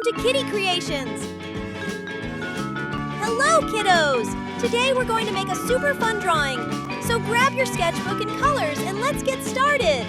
Welcome to Kitty Creations! Hello, kiddos! Today we're going to make a super fun drawing. So grab your sketchbook and colors and let's get started!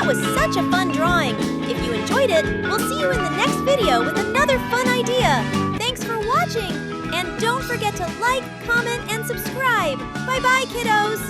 Was such a fun drawing. If you enjoyed it, we'll see you in the next video with another fun idea. Thanks for watching, and don't forget to like, comment, and subscribe. Bye-bye, kiddos!